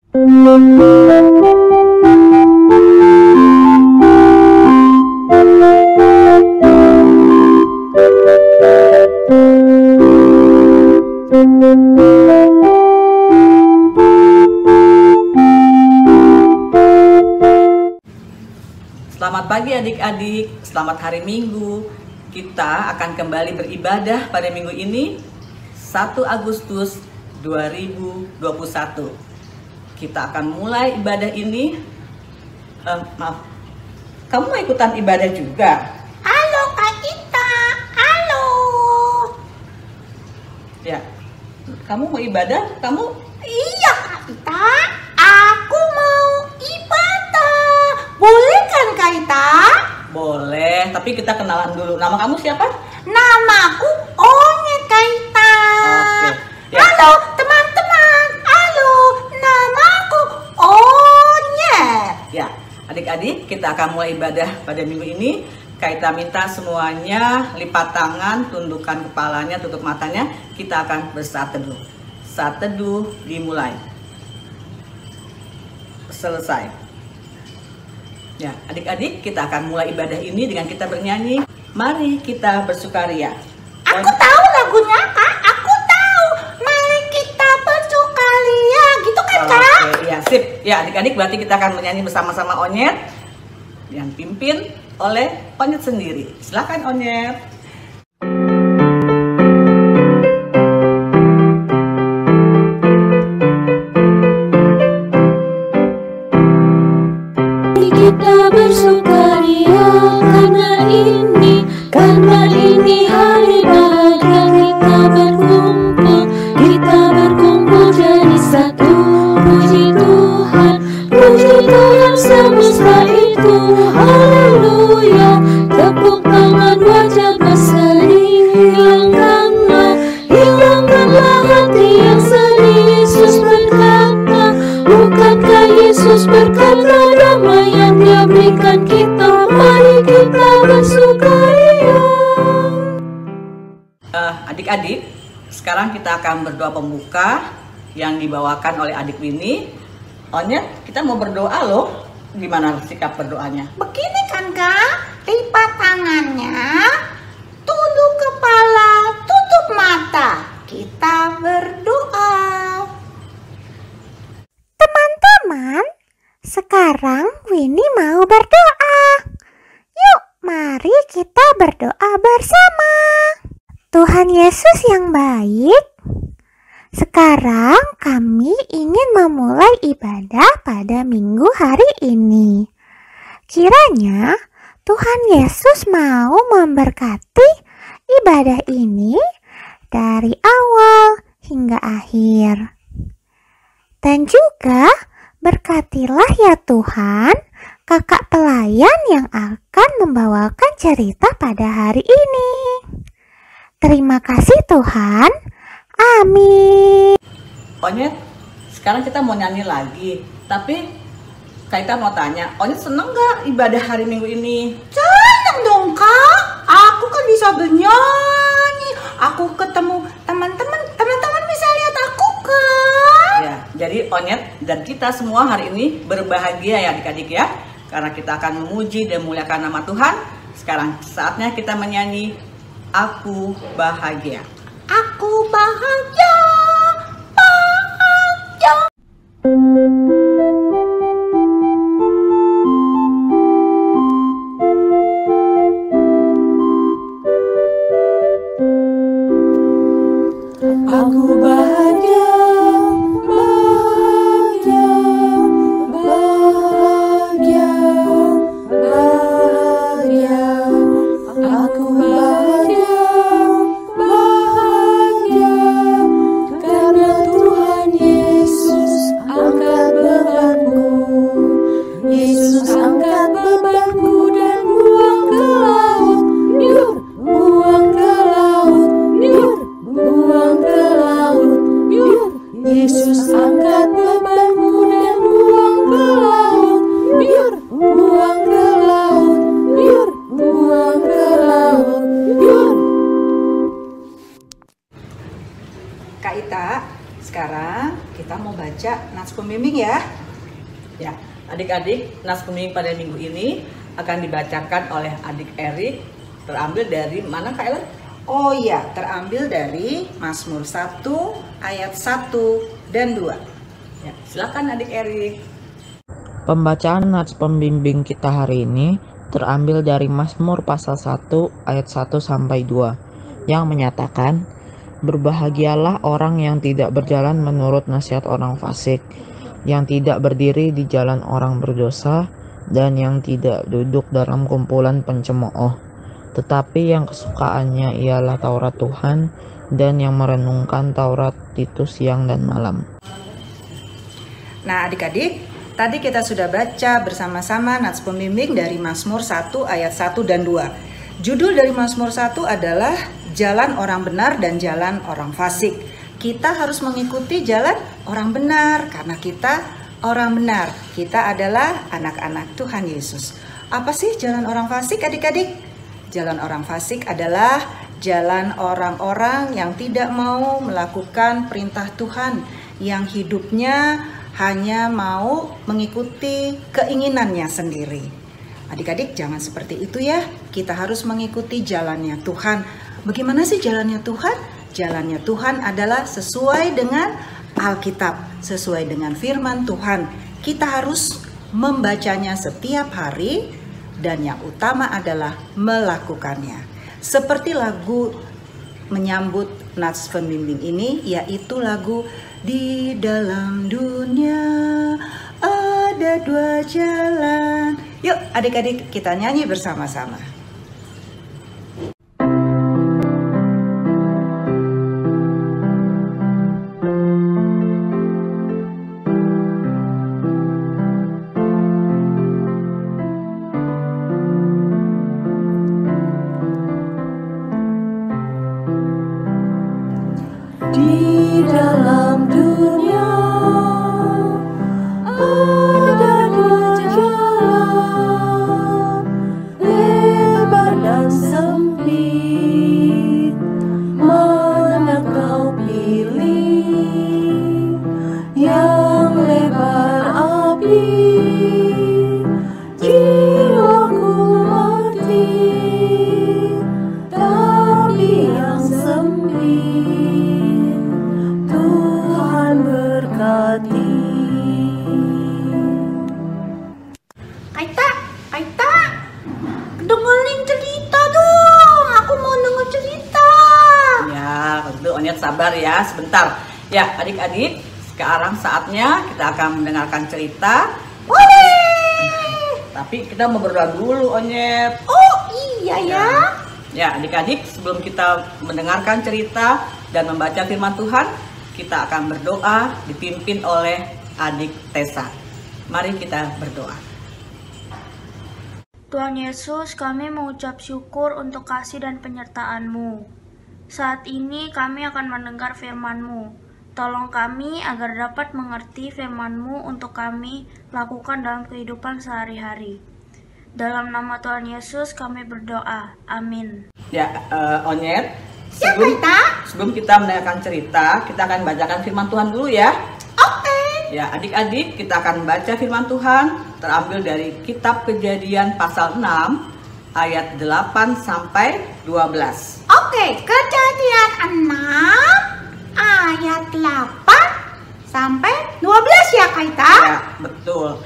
Selamat pagi adik-adik, selamat hari Minggu. Kita akan kembali beribadah pada minggu ini 1 Agustus 2021. Kita akan mulai ibadah ini. Maaf, kamu mau ikutan ibadah juga? Halo Kak Ita, halo. Ya, kamu mau ibadah? Iya Kak Ita, aku mau ibadah. Boleh kan Kak Ita? Boleh, tapi kita kenalan dulu. Nama kamu siapa? Namaku Onyet Kak Ita. Oke. Ya. Halo teman-teman, halo, namaku Onyet. Ya, adik-adik, kita akan mulai ibadah pada minggu ini. Kita minta semuanya lipat tangan, tundukkan kepalanya, tutup matanya. Kita akan bersaat teduh. Saat teduh dimulai. Selesai. Ya, adik-adik, kita akan mulai ibadah ini dengan kita bernyanyi. Mari kita bersukaria. Aku tahu lagunya Kak, aku tahu. Mari kita bersukaria, gitu kan Kak? Oke, ya sip. Ya adik-adik, berarti kita akan menyanyi bersama-sama Onyet yang pimpin oleh Onyet sendiri. Silakan Onyet. Kita bersukaria karena ini hari bahagia. Kita berkumpul jadi satu. Puji Tuhan semesta itu, haleluya. Tepuk tangan, wajah berseri. Hilangkanlah hati yang sedih. Yesus berkata, bukankah Yesus berkata, damai yang Dia berikan kita, mari kita bersukaria. Adik-adik, sekarang kita akan berdoa pembuka yang dibawakan oleh adik Winnie. Onyet, kita mau berdoa loh. Gimana sikap berdoanya? Begini kan Kak, lipat tangannya, tunduk kepala, tutup mata. Kita berdoa. Teman-teman, sekarang Winnie mau berdoa. Yuk, mari kita berdoa bersama. Tuhan Yesus yang baik, sekarang kami ingin memulai ibadah pada minggu hari ini. Kiranya Tuhan Yesus mau memberkati ibadah ini dari awal hingga akhir. Dan juga berkatilah ya Tuhan kakak pelayan yang akan membawakan cerita pada hari ini. Terima kasih Tuhan. Amin. Onyet, sekarang kita mau nyanyi lagi. Tapi kita mau tanya, Onyet seneng gak ibadah hari Minggu ini? Seneng dong Kak. Aku kan bisa bernyanyi. Aku ketemu teman-teman bisa lihat aku kan. Ya, jadi Onyet dan kita semua hari ini berbahagia ya adik-adik ya. Karena kita akan memuji dan memuliakan nama Tuhan. Sekarang saatnya kita menyanyi Aku Bahagia. Aku bahagia, bahagia. Aku bahagia, bahagia, bahagia, bahagia. Aku bahagia, bahagia, ya. Ya, adik-adik, nas pembimbing pada minggu ini akan dibacakan oleh adik Erik, terambil dari mana Kak Ellen? Oh iya, terambil dari Mazmur 1 ayat 1 dan 2. Ya, silakan adik Erik. Pembacaan nats pembimbing kita hari ini terambil dari Mazmur pasal 1 ayat 1 sampai 2 yang menyatakan, "Berbahagialah orang yang tidak berjalan menurut nasihat orang fasik, yang tidak berdiri di jalan orang berdosa, dan yang tidak duduk dalam kumpulan pencemooh, tetapi yang kesukaannya ialah Taurat Tuhan, dan yang merenungkan Taurat itu siang dan malam." Nah adik-adik, tadi kita sudah baca bersama-sama nats pembimbing dari Mazmur 1 ayat 1 dan 2. Judul dari Mazmur 1 adalah Jalan Orang Benar dan Jalan Orang Fasik. Kita harus mengikuti jalan orang benar karena kita orang benar. Kita adalah anak-anak Tuhan Yesus. Apa sih jalan orang fasik adik-adik? Jalan orang fasik adalah jalan orang-orang yang tidak mau melakukan perintah Tuhan, yang hidupnya hanya mau mengikuti keinginannya sendiri. Adik-adik jangan seperti itu ya. Kita harus mengikuti jalannya Tuhan. Bagaimana sih jalannya Tuhan? Jalannya Tuhan adalah sesuai dengan Alkitab, sesuai dengan firman Tuhan. Kita harus membacanya setiap hari dan yang utama adalah melakukannya. Seperti lagu menyambut nats pembimbing ini, yaitu lagu "Di dalam dunia ada dua jalan". Yuk adik-adik kita nyanyi bersama-sama. Di dalam dunia ada dua jalan, lebar dan sempit. Mana kau pilih? Yang lebar api, jiwaku mati. Tapi yang sempit Tuhan berkati. Kaita, dengerin cerita dong. Aku mau denger cerita. Ya, kalau gitu Onyet sabar ya sebentar. Ya, adik-adik, sekarang saatnya kita akan mendengarkan cerita. Boleh. Tapi kita mau berdoa dulu, Onyet. Oh iya ya. Ya, adik-adik, sebelum kita mendengarkan cerita dan membaca firman Tuhan, kita akan berdoa dipimpin oleh adik Tessa. Mari kita berdoa. Tuhan Yesus, kami mengucap syukur untuk kasih dan penyertaan-Mu. Saat ini kami akan mendengar firman-Mu. Tolong kami agar dapat mengerti firman-Mu untuk kami lakukan dalam kehidupan sehari-hari. Dalam nama Tuhan Yesus kami berdoa. Amin. Ya, Onyet, Ya, Kaita. sebelum kita mendengarkan cerita, kita akan bacakan firman Tuhan dulu ya. Oke. Ya, adik-adik, kita akan baca firman Tuhan terambil dari kitab Kejadian pasal 6 ayat 8 sampai 12. Oke, Kejadian 6 ayat 8 sampai 12 ya Kaita. Ya, betul.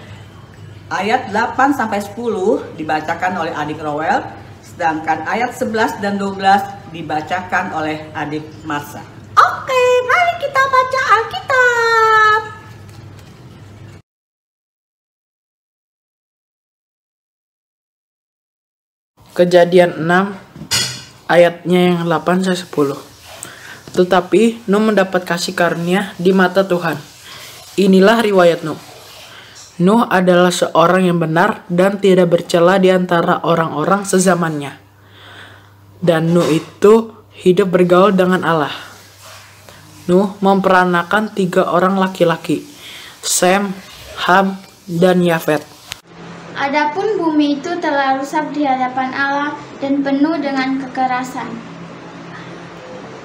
Ayat 8 sampai 10 dibacakan oleh adik Rowel, sedangkan ayat 11 dan 12 dibacakan oleh adik Marsha. Oke, mari kita baca Alkitab. Kejadian 6 ayatnya yang 8 sampai 10. Tetapi Nuh mendapat kasih karunia di mata Tuhan. Inilah riwayat Nuh. Nuh adalah seorang yang benar dan tidak bercela di antara orang-orang sezamannya. Dan Nuh itu hidup bergaul dengan Allah. Nuh memperanakan 3 orang laki-laki, Sem, Ham, dan Yafet. Adapun bumi itu telah rusak di hadapan Allah dan penuh dengan kekerasan.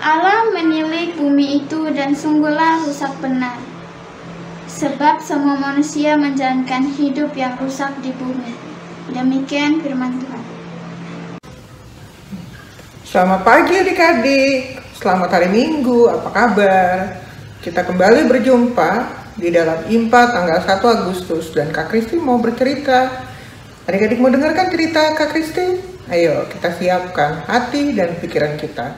Allah menilik bumi itu dan sungguhlah rusak benar. sebab semua manusia menjalankan hidup yang rusak di bumi. Demikian firman Tuhan. Selamat pagi adik-adik, selamat hari Minggu, apa kabar? Kita kembali berjumpa di dalam IMPA tanggal 1 Agustus dan Kak Kristi mau bercerita. Adik-adik mau dengarkan cerita Kak Kristi? Ayo kita siapkan hati dan pikiran kita.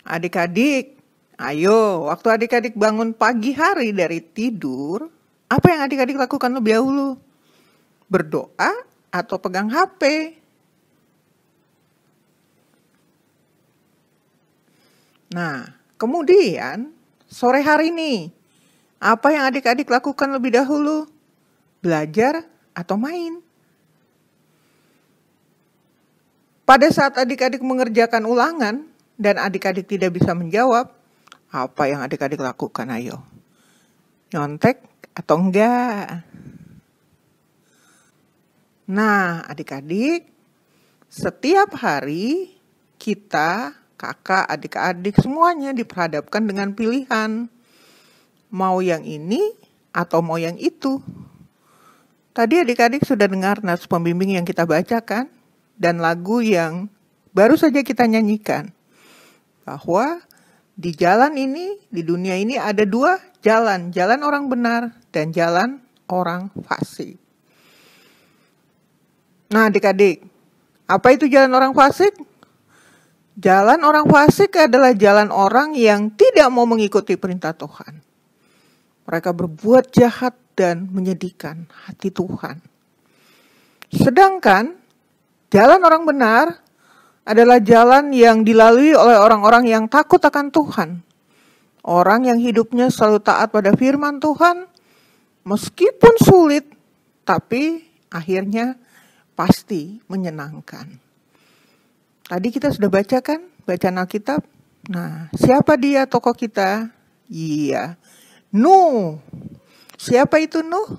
Adik-adik, ayo waktu adik-adik bangun pagi hari dari tidur, apa yang adik-adik lakukan lebih dahulu? Berdoa atau pegang HP? Nah, kemudian sore hari nih, apa yang adik-adik lakukan lebih dahulu? Belajar atau main? Pada saat adik-adik mengerjakan ulangan dan adik-adik tidak bisa menjawab, apa yang adik-adik lakukan? Ayo, nyontek atau enggak? Nah, adik-adik, setiap hari kita, kakak, adik-adik semuanya diperhadapkan dengan pilihan. Mau yang ini atau mau yang itu. Tadi adik-adik sudah dengar nats pembimbing yang kita bacakan dan lagu yang baru saja kita nyanyikan. Bahwa di jalan ini, di dunia ini ada dua jalan. Jalan orang benar dan jalan orang fasik. Nah adik-adik, apa itu jalan orang fasik? Jalan orang fasik adalah jalan orang yang tidak mau mengikuti perintah Tuhan. Mereka berbuat jahat dan menyedihkan hati Tuhan. Sedangkan jalan orang benar adalah jalan yang dilalui oleh orang-orang yang takut akan Tuhan. Orang yang hidupnya selalu taat pada firman Tuhan, meskipun sulit, tapi akhirnya pasti menyenangkan. Tadi kita sudah bacakan, bacaan Alkitab. Nah, siapa dia tokoh kita? Iya, Nuh. Siapa itu Nuh?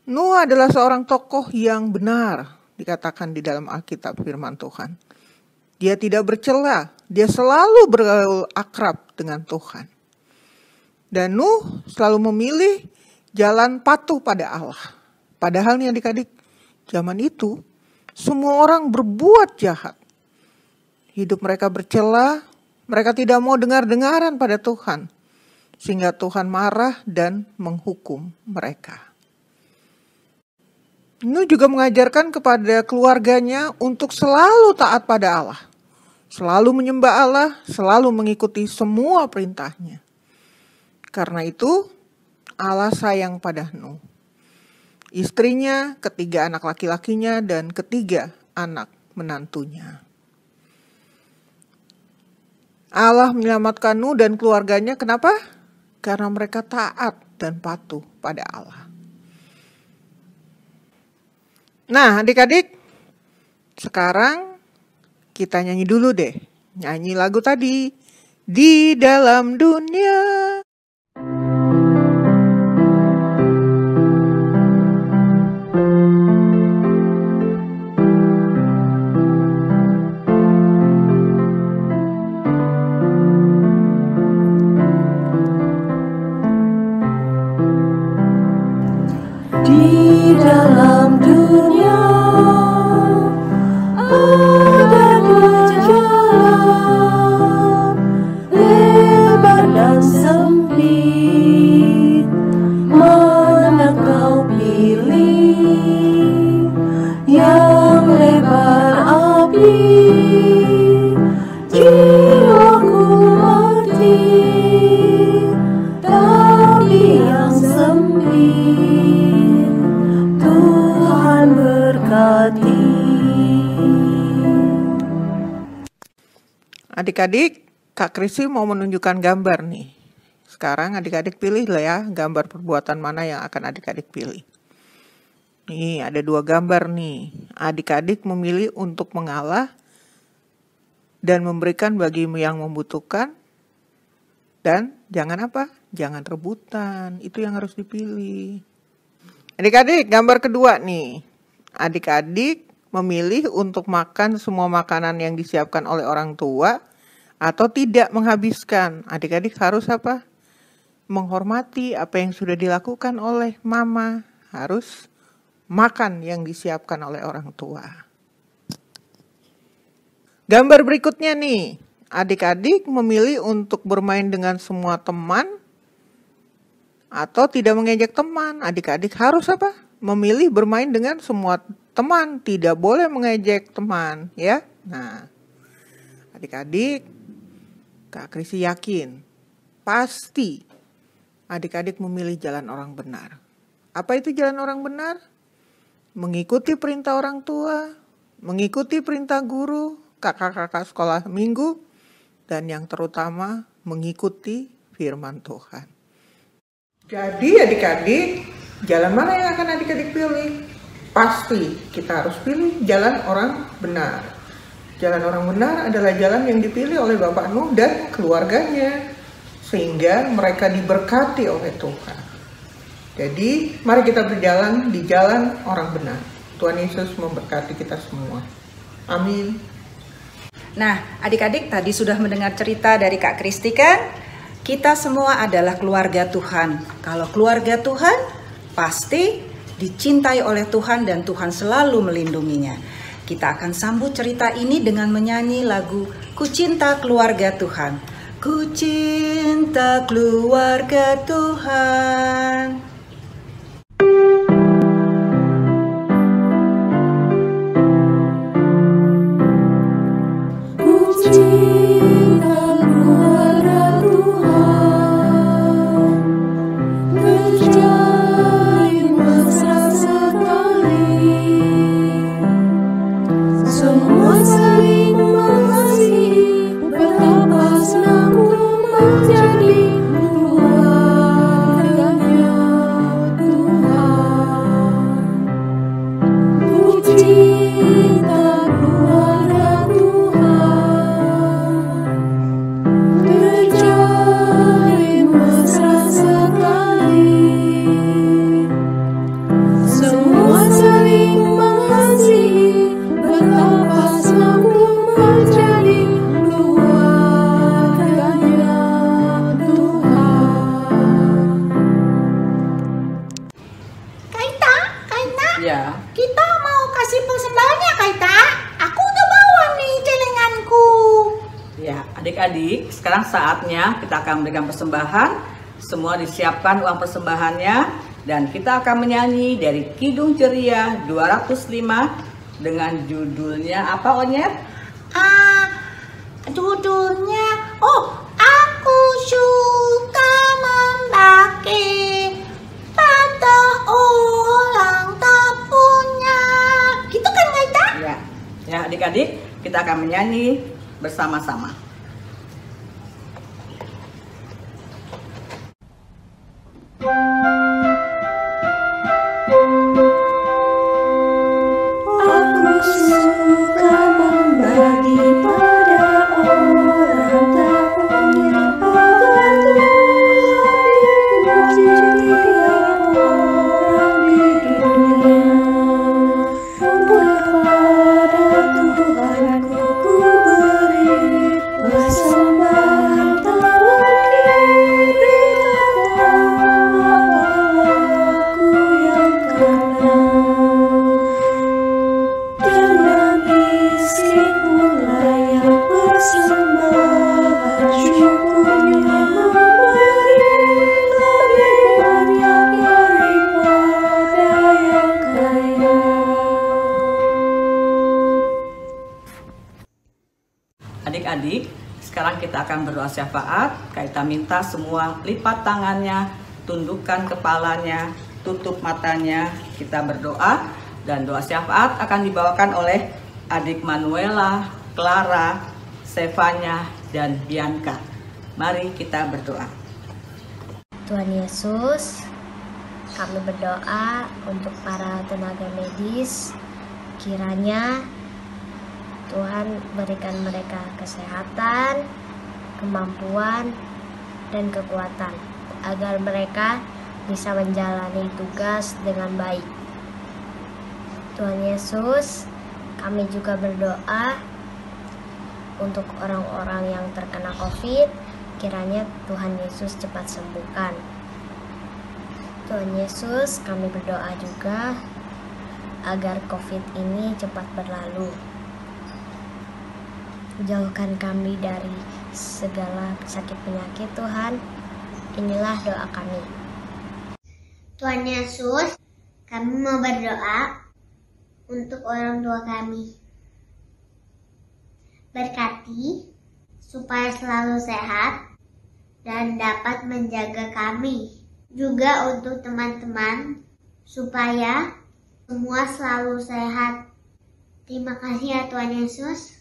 Nuh adalah seorang tokoh yang benar, dikatakan di dalam Alkitab firman Tuhan. Dia tidak bercela, dia selalu bergaul akrab dengan Tuhan. Dan Nuh selalu memilih jalan patuh pada Allah. Padahal nih adik-adik, zaman itu semua orang berbuat jahat. Hidup mereka bercela, mereka tidak mau dengar-dengaran pada Tuhan. Sehingga Tuhan marah dan menghukum mereka. Nuh juga mengajarkan kepada keluarganya untuk selalu taat pada Allah. Selalu menyembah Allah, selalu mengikuti semua perintahnya. Karena itu Allah sayang pada Nuh. Istrinya, ketiga anak laki-lakinya, dan ketiga anak menantunya. Allah menyelamatkan Nuh dan keluarganya, kenapa? Karena mereka taat dan patuh pada Allah. Nah adik-adik, sekarang kita nyanyi dulu deh. Nyanyi lagu tadi, Di Dalam Dunia. Di dalam dunia ada dua jalan, lebar dan sempit. Mana kau pilih? Yang lebar api, jiwaku mati. Tapi yang sempit, Tuhan berkati. Adik-adik, Kak Kristi mau menunjukkan gambar nih. Sekarang adik-adik pilih lah ya, gambar perbuatan mana yang akan adik-adik pilih. Nih, ada dua gambar nih. Adik-adik memilih untuk mengalah dan memberikan bagi yang membutuhkan. Dan jangan apa? Jangan rebutan. Itu yang harus dipilih. Adik-adik, gambar kedua nih. Adik-adik memilih untuk makan semua makanan yang disiapkan oleh orang tua atau tidak menghabiskan. Adik-adik harus apa? menghormati apa yang sudah dilakukan oleh mama, harus makan yang disiapkan oleh orang tua. Gambar berikutnya nih, adik-adik memilih untuk bermain dengan semua teman atau tidak mengejek teman. Adik-adik harus apa? Memilih bermain dengan semua teman, tidak boleh mengejek teman, ya. Nah, adik-adik, Kak Krisi yakin, pasti adik-adik memilih jalan orang benar. Apa itu jalan orang benar? Mengikuti perintah orang tua, mengikuti perintah guru, kakak-kakak sekolah minggu, dan yang terutama mengikuti firman Tuhan. Jadi adik-adik, jalan mana yang akan adik-adik pilih? Pasti kita harus pilih jalan orang benar. Jalan orang benar adalah jalan yang dipilih oleh Bapak Nuh dan keluarganya, sehingga mereka diberkati oleh Tuhan. Jadi, mari kita berjalan di jalan orang benar. Tuhan Yesus memberkati kita semua. Amin. Nah, adik-adik tadi sudah mendengar cerita dari Kak Kristi kan? Kita semua adalah keluarga Tuhan. Kalau keluarga Tuhan, pasti dicintai oleh Tuhan dan Tuhan selalu melindunginya. Kita akan sambut cerita ini dengan menyanyi lagu Ku Cinta Keluarga Tuhan. Ku cinta keluarga Tuhan. Adik-adik, sekarang saatnya kita akan memberikan persembahan. Semua disiapkan uang persembahannya. Dan kita akan menyanyi dari Kidung Ceria 205 dengan judulnya apa, Onyet? Judulnya, aku suka membagi patah ulang tak punya. Gitu kan, Kaita? Ya, adik-adik, kita akan menyanyi bersama-sama. Adik-adik, sekarang kita akan berdoa syafaat. Kita minta semua lipat tangannya, tundukkan kepalanya, tutup matanya. Kita berdoa dan doa syafaat akan dibawakan oleh adik Manuela, Clara, Stefania, dan Bianca. Mari kita berdoa. Tuhan Yesus, kami berdoa untuk para tenaga medis. Kiranya Tuhan berikan mereka kesehatan, kemampuan, dan kekuatan agar mereka bisa menjalani tugas dengan baik. Tuhan Yesus, kami juga berdoa untuk orang-orang yang terkena COVID kiranya Tuhan Yesus cepat sembuhkan. Tuhan Yesus, kami berdoa juga agar COVID ini cepat berlalu. Jauhkan kami dari segala sakit penyakit Tuhan. Inilah doa kami. Tuhan Yesus, kami mau berdoa untuk orang tua kami. Berkati supaya selalu sehat dan dapat menjaga kami. Juga untuk teman-teman supaya semua selalu sehat. Terima kasih ya Tuhan Yesus.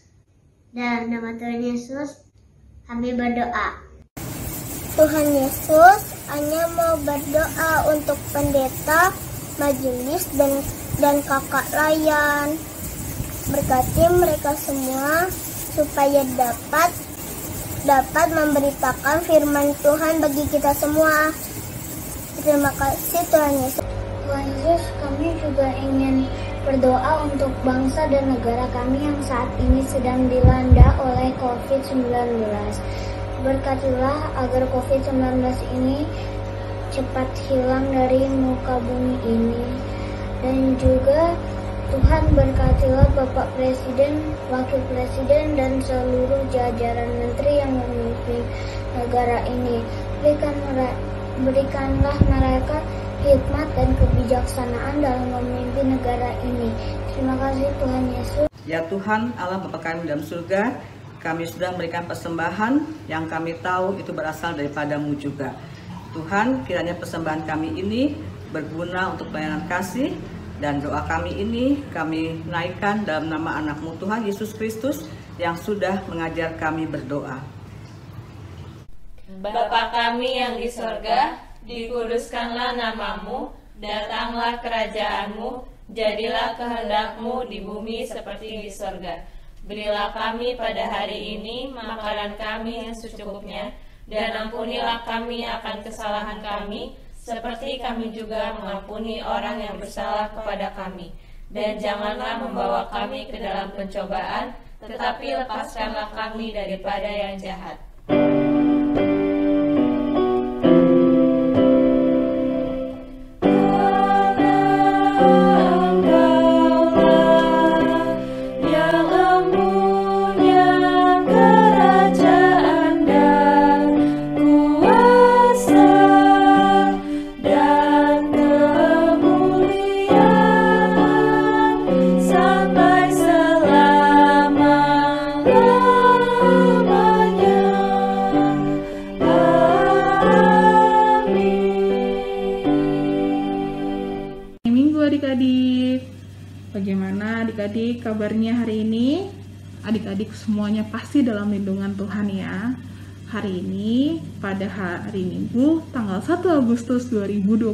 Dalam nama Tuhan Yesus kami berdoa. Tuhan Yesus, hanya mau berdoa untuk pendeta, majelis, dan kakak layan. Berkati mereka semua supaya dapat memberitakan firman Tuhan bagi kita semua. Terima kasih Tuhan Yesus. Tuhan Yesus, kami juga ingin berdoa untuk bangsa dan negara kami yang saat ini sedang dilanda oleh COVID-19. Berkatilah agar COVID-19 ini cepat hilang dari muka bumi ini. Dan juga Tuhan berkatilah Bapak Presiden, Wakil Presiden, dan seluruh jajaran menteri yang memimpin negara ini. Berikanlah mereka hikmat dan kebijaksanaan dalam memimpin negara ini. Terima kasih Tuhan Yesus. Ya Tuhan, Allah Bapa kami dalam surga, kami sudah memberikan persembahan yang kami tahu itu berasal daripada-Mu juga. Tuhan, kiranya persembahan kami ini berguna untuk pelayanan kasih, dan doa kami ini kami naikkan dalam nama anak-Mu Tuhan Yesus Kristus yang sudah mengajar kami berdoa. Bapa kami yang di sorga, dikuduskanlah namamu, datanglah kerajaan-Mu, jadilah kehendak-Mu di bumi seperti di sorga. Berilah kami pada hari ini makanan kami yang secukupnya, dan ampunilah kami akan kesalahan kami, seperti kami juga mengampuni orang yang bersalah kepada kami. Dan janganlah membawa kami ke dalam pencobaan, tetapi lepaskanlah kami daripada yang jahat. Adik-adik, bagaimana adik-adik kabarnya hari ini? Adik-adik semuanya pasti dalam lindungan Tuhan ya. Hari ini pada hari Minggu tanggal 1 Agustus 2021,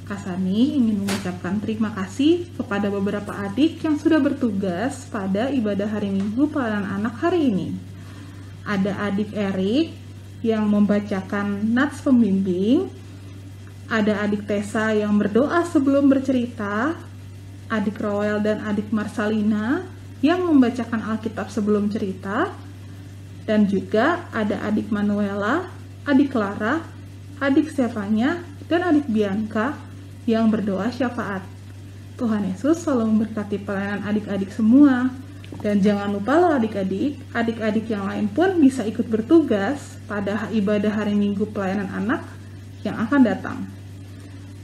Kasani ingin mengucapkan terima kasih kepada beberapa adik yang sudah bertugas pada ibadah hari Minggu pelayanan anak hari ini. Ada adik Erik yang membacakan nats pembimbing, ada adik Tessa yang berdoa sebelum bercerita, adik Roel dan adik Marsalina yang membacakan Alkitab sebelum cerita, dan juga ada adik Manuela, adik Clara, adik Stefania, dan adik Bianca yang berdoa syafaat. Tuhan Yesus selalu memberkati pelayanan adik-adik semua. Dan jangan lupa loh adik-adik yang lain pun bisa ikut bertugas pada ibadah hari Minggu pelayanan anak yang akan datang.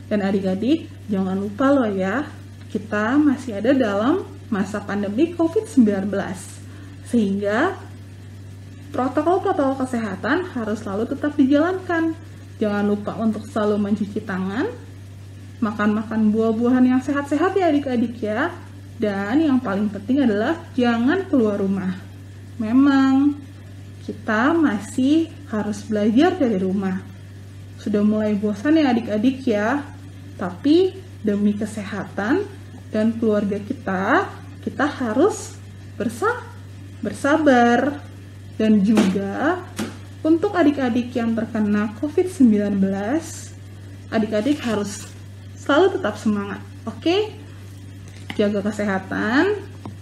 Dan adik-adik, jangan lupa loh ya, kita masih ada dalam masa pandemi COVID-19. Sehingga protokol-protokol kesehatan harus selalu tetap dijalankan. Jangan lupa untuk selalu mencuci tangan, makan buah-buahan yang sehat-sehat ya adik-adik ya. Dan yang paling penting adalah jangan keluar rumah. Memang kita masih harus belajar dari rumah. Sudah mulai bosan ya adik-adik ya. Tapi demi kesehatan dan keluarga kita harus bersabar. Dan juga untuk adik-adik yang terkena COVID-19, adik-adik harus selalu tetap semangat, oke? Jaga kesehatan,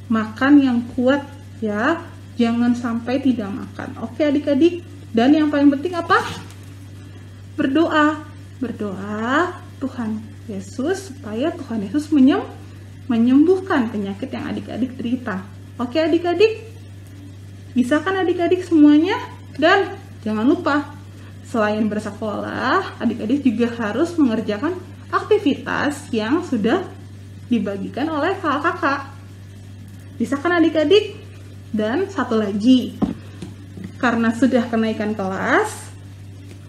makan yang kuat ya, jangan sampai tidak makan, oke adik-adik? Dan yang paling penting apa? Berdoa. Berdoa Tuhan Yesus supaya Tuhan Yesus menyembuhkan penyakit yang adik-adik derita. Oke adik-adik? Bisa kan adik-adik semuanya? Dan jangan lupa, selain bersekolah, adik-adik juga harus mengerjakan aktivitas yang sudah dibagikan oleh kakak-kakak. Bisa kan adik-adik? Dan satu lagi, karena sudah kenaikan kelas,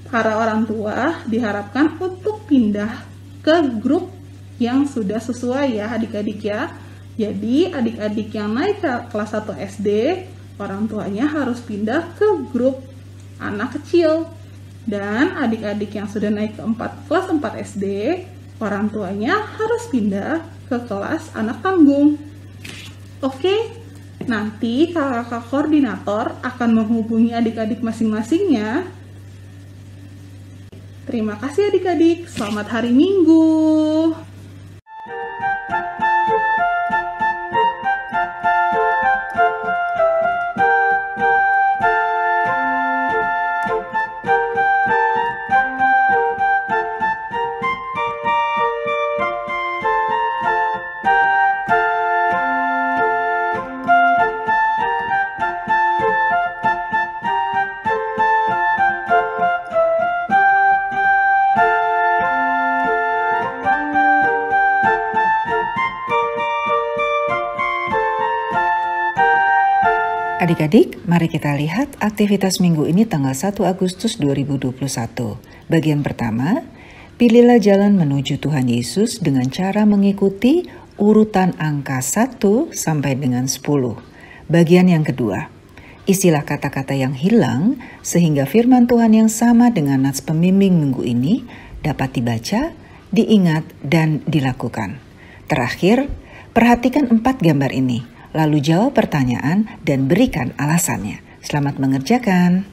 para orang tua diharapkan untuk pindah ke grup yang sudah sesuai ya adik-adik ya. Jadi adik-adik yang naik ke kelas 1 SD, orang tuanya harus pindah ke grup anak kecil. Dan adik-adik yang sudah naik ke kelas 4 SD, orang tuanya harus pindah ke kelas anak tanggung. Oke, nanti kakak koordinator akan menghubungi adik-adik masing-masingnya. Terima kasih adik-adik, selamat hari Minggu. Adik-adik, mari kita lihat aktivitas minggu ini tanggal 1 Agustus 2021. Bagian pertama, pilihlah jalan menuju Tuhan Yesus dengan cara mengikuti urutan angka 1 sampai dengan 10. Bagian yang kedua, isilah kata-kata yang hilang sehingga firman Tuhan yang sama dengan nats pembimbing minggu ini dapat dibaca, diingat, dan dilakukan. Terakhir, perhatikan 4 gambar ini. Lalu jawab pertanyaan dan berikan alasannya. Selamat mengerjakan.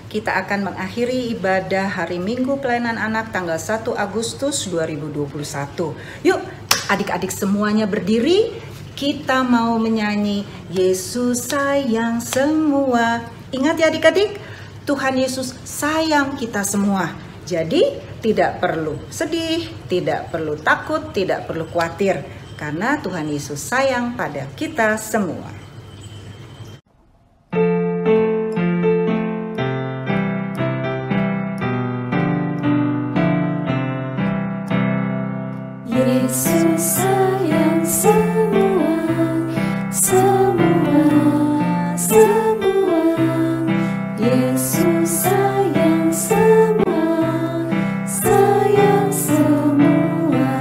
kita akan mengakhiri ibadah hari Minggu Pelayanan Anak tanggal 1 Agustus 2021. Yuk, adik-adik semuanya berdiri. Kita mau menyanyi Yesus sayang semua. Ingat ya adik-adik, Tuhan Yesus sayang kita semua. Jadi tidak perlu sedih, tidak perlu takut, tidak perlu khawatir. Karena Tuhan Yesus sayang pada kita semua. Yesus sayang semua, semua, semua. Yesus sayang semua, sayang semua.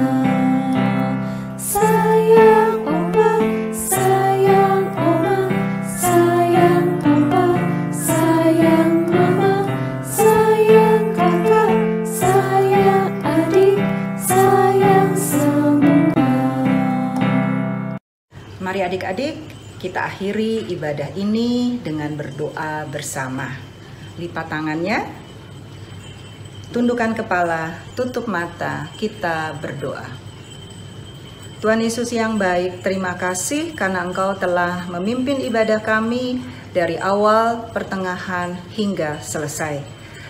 Sayang Opa, sayang Oma, sayang Papa, sayang Mama, sayang kakak, sayang adik, sayang semua. Mari adik-adik, kita akhiri ibadah ini dengan berdoa bersama. Lipat tangannya, tundukkan kepala, tutup mata, kita berdoa. Tuhan Yesus yang baik, terima kasih karena Engkau telah memimpin ibadah kami dari awal, pertengahan, hingga selesai.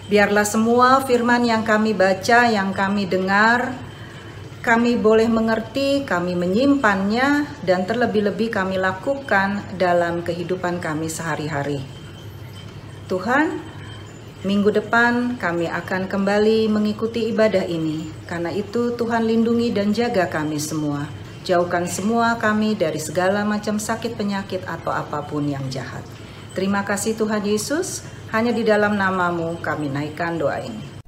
Biarlah semua firman yang kami baca, yang kami dengar, kami boleh mengerti, kami menyimpannya, dan terlebih-lebih kami lakukan dalam kehidupan kami sehari-hari. Tuhan, minggu depan kami akan kembali mengikuti ibadah ini. Karena itu Tuhan lindungi dan jaga kami semua. Jauhkan semua kami dari segala macam sakit, penyakit, atau apapun yang jahat. Terima kasih Tuhan Yesus, hanya di dalam nama-Mu kami naikkan doa ini.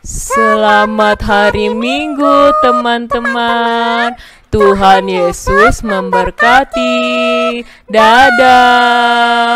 Selamat hari Minggu teman-teman. Tuhan Yesus memberkati. Dadah.